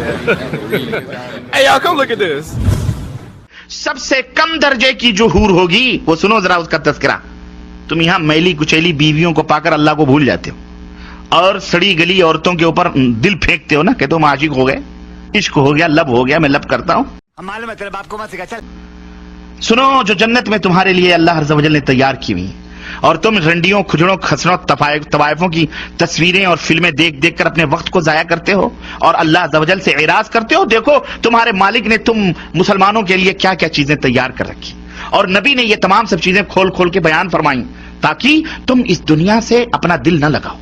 Hey, y'all, come look at this. सबसे कम दर्जे की जो हूर होगी वो सुनो जरा उसका तस्करा। तुम यहां मैली कुचैली बीवियों को पाकर अल्लाह को भूल जाते हो और सड़ी गली औरतों के ऊपर दिल फेंकते हो ना, कहते हो हम आशिक हो गए, इश्क हो गया, लब हो गया, मैं लब करता हूं। मालूम है तेरे बाप को मत सिखा, चल। सुनो, जो जन्नत में तुम्हारे लिए अल्लाह अज़्ज़ व जल ने तैयार की हुई और तुम रंडियों खुजड़ों खसरों तवायफों की तस्वीरें और फिल्में देख देख कर अपने वक्त को जाया करते हो और अल्लाह अज़्ज़ व जल से इराज करते हो। देखो तुम्हारे मालिक ने तुम मुसलमानों के लिए क्या क्या चीजें तैयार कर रखी और नबी ने ये तमाम सब चीजें खोल खोल के बयान फरमाई ताकि तुम इस दुनिया से अपना दिल न लगाओ।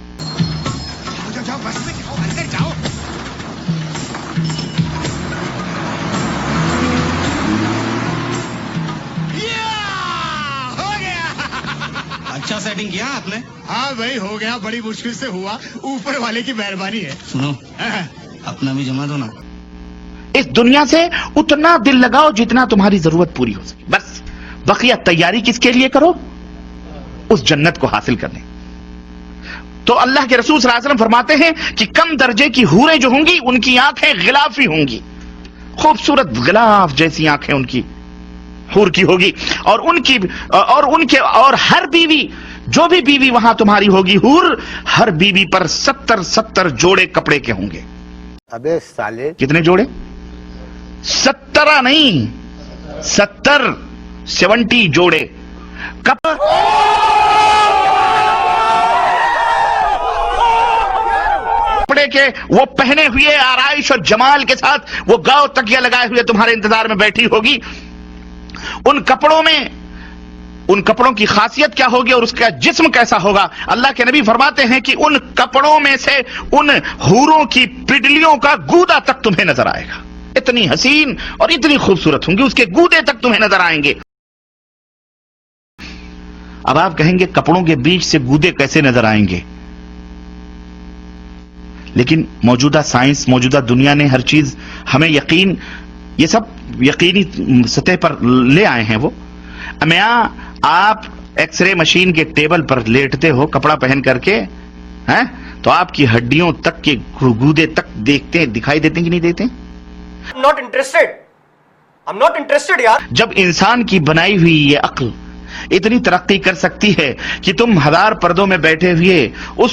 अच्छा सेटिंग किया आपने? हाँ भाई, हो गया, बड़ी मुश्किल से हुआ, ऊपर वाले की मेहरबानी है। सुनो, अपना भी जमा दो ना। इस दुनिया से उतना दिल लगाओ जितना तुम्हारी जरूरत पूरी हो सके, बस। बकिया तैयारी किसके लिए करो? उस जन्नत को हासिल करने। तो अल्लाह के रसूल सल्लल्लाहु अलैहि वसल्लम फरमाते हैं कि कम दर्जे की हूरें जो होंगी उनकी आंखें गिलाफी होंगी, खूबसूरत गिलाफ जैसी आंखें उनकी हूर की होगी और हर बीवी, जो भी बीवी वहां तुम्हारी होगी हूर, हर बीवी पर 70 जोड़े कपड़े के होंगे। अबे साले, कितने जोड़े? 70 नहीं, 70 जोड़े कपड़े के वो पहने हुए आराइश और जमाल के साथ वो गाँव तकिया लगाए हुए तुम्हारे इंतजार में बैठी होगी। उन कपड़ों की खासियत क्या होगी और उसका जिस्म कैसा होगा? अल्लाह के नबी फरमाते हैं कि उन कपड़ों में से उन हूरों की पिडलियों का गूदा तक तुम्हें नजर आएगा। इतनी हसीन और इतनी खूबसूरत होंगी, उसके गूदे तक तुम्हें नजर आएंगे। अब आप कहेंगे कपड़ों के बीच से गूदे कैसे नजर आएंगे? लेकिन मौजूदा साइंस, मौजूदा दुनिया ने हर चीज हमें ये सब यकीनी सतह पर ले आए हैं। वो आप एक्सरे मशीन के टेबल पर लेटते हो कपड़ा पहन करके, हैं? तो आपकी हड्डियों तक के गूदे तक दिखाई देते कि नहीं देते? I'm not interested यार। जब इंसान की बनाई हुई ये अक्ल इतनी तरक्की कर सकती है कि तुम 1000 पर्दों में बैठे हुए उस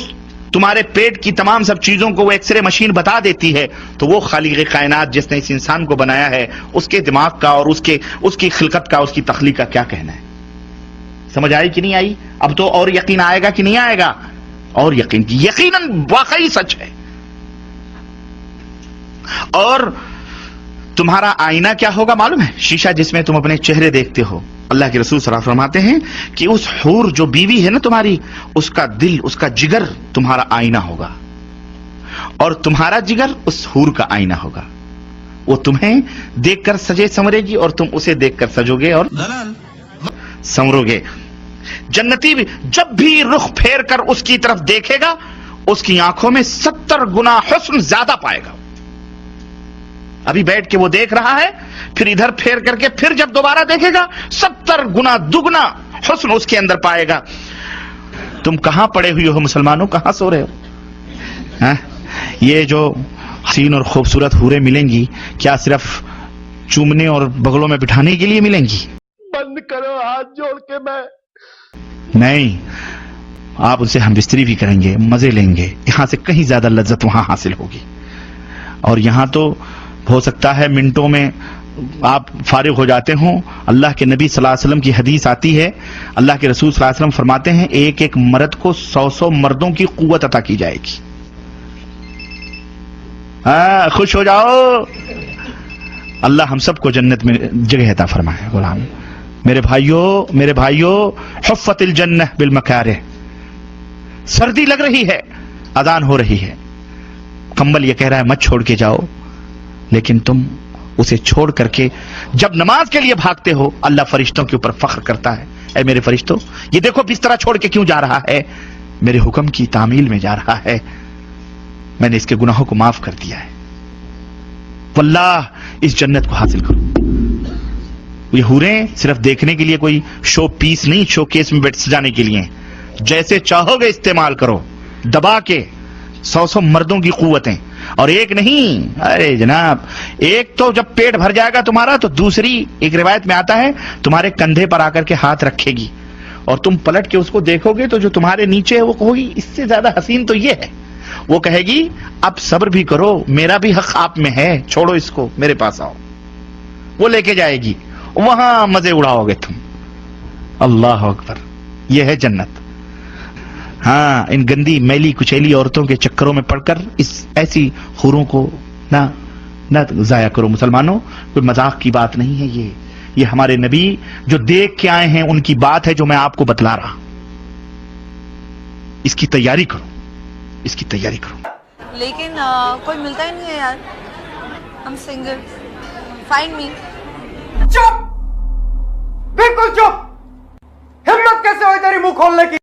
तुम्हारे पेट की तमाम सब चीजों को वो एक्सरे मशीन बता देती है, तो वो खालिक कायनात जिसने इस इंसान को बनाया है उसके दिमाग का और उसकी खिलकत का, उसकी तख्लीक का क्या कहना है? समझ आई कि नहीं आई? अब तो और यकीन आएगा कि नहीं आएगा? और यकीनन वाकई सच है। और तुम्हारा आईना क्या होगा मालूम है? शीशा जिसमें तुम अपने चेहरे देखते हो। अल्लाह के रसूल सल्लल्लाहु अलैहि वसल्लम फरमाते हैं कि उस हूर जो बीवी है ना तुम्हारी, उसका दिल, उसका जिगर तुम्हारा आईना होगा और तुम्हारा जिगर उस हूर का आईना होगा। वो तुम्हें देखकर सजे संवरेगी और तुम उसे देखकर सजोगे और संवरोगे। जन्नती भी जब भी रुख फेर कर उसकी तरफ देखेगा उसकी आंखों में 70 गुना हुस्न ज्यादा पाएगा। अभी बैठ के वो देख रहा है, फिर इधर फेर करके फिर जब दोबारा देखेगा 70 गुना दुगना हुस्न उसके अंदर पाएगा। तुम कहां पड़े हुए हो मुसलमानों, कहां सो रहे हो? हैं? ये जो हसीन और खूबसूरत हूरें मिलेंगी क्या सिर्फ चूमने और बगलों में बिठाने के लिए मिलेंगी? बंद करो हाथ जोड़ के। मैं नहीं, आप उनसे हम बिस्तरी भी करेंगे, मजे लेंगे, यहां से कहीं ज्यादा लज्जत वहां हासिल होगी। और यहां तो हो सकता है मिनटों में आप फारिग हो जाते हो। अल्लाह के नबी सल्लल्लाहु अलैहि वसल्लम की हदीस आती है, अल्लाह के रसूल सल्लल्लाहु अलैहि वसल्लम फरमाते हैं एक एक मर्द को 100 मर्दों की कुव्वत अता की जाएगी। खुश हो जाओ, अल्लाह हम सबको जन्नत में जगह अता फरमाए। गुलाम मेरे भाइयों, हुफ़्फ़तिल जन्नह बिल मकारिह। सर्दी लग रही है, अजान हो रही है, कंबल ये कह रहा है मत छोड़ के जाओ, लेकिन तुम उसे छोड़ करके जब नमाज के लिए भागते हो अल्लाह फरिश्तों के ऊपर फख्र करता है, ऐ मेरे फरिश्तों ये देखो बिस्तरा छोड़ के क्यों जा रहा है? मेरे हुक्म की तामील में जा रहा है, मैंने इसके गुनाहों को माफ कर दिया है। वल्लाह इस जन्नत को हासिल करो। ये हूरें सिर्फ देखने के लिए कोई शो पीस नहीं, शो केस में बैठ सजाने के लिए, जैसे चाहोगे इस्तेमाल करो, दबा के 100 मर्दों की कुव्वतें। اور ایک نہیں, ارے جناب, ایک تو جب پیٹ بھر جائے گا تمہارا تو دوسری ایک روایت میں آتا ہے تمہارے کندھے پر آ کر کے ہاتھ رکھے گی, اور تم پلٹ کے اس کو دیکھو گے تو جو تمہارے نیچے ہے وہ کہو گی اس سے زیادہ حسین تو یہ ہے. وہ کہے گی اب صبر بھی کرو, میرا بھی حق آپ میں ہے, چھوڑو اس کو, میرے پاس آؤ. وہ لے کے جائے گی, وہاں مزے اڑاؤ گے تم. اللہ اکبر, یہ ہے جنت. ہاں, ان گندی میلی کچیلی عورتوں کے چکروں میں پڑ کر اس ایسی حوروں کو نہ ضائع کرو مسلمانوں. کوئی مذاق کی بات نہیں ہے یہ ہمارے نبی جو دیکھ کے آئے ہیں ان کی بات ہے جو میں آپ کو بتلا رہا. اس کی تیاری کرو, اس کی تیاری کرو. لیکن کوئی ملتا ہی نہیں ہے یار. ہم سنگل. Find me. चुप बिल्कुल चुप हिम्मत कैसे हुई तेरी मुंह खोलने की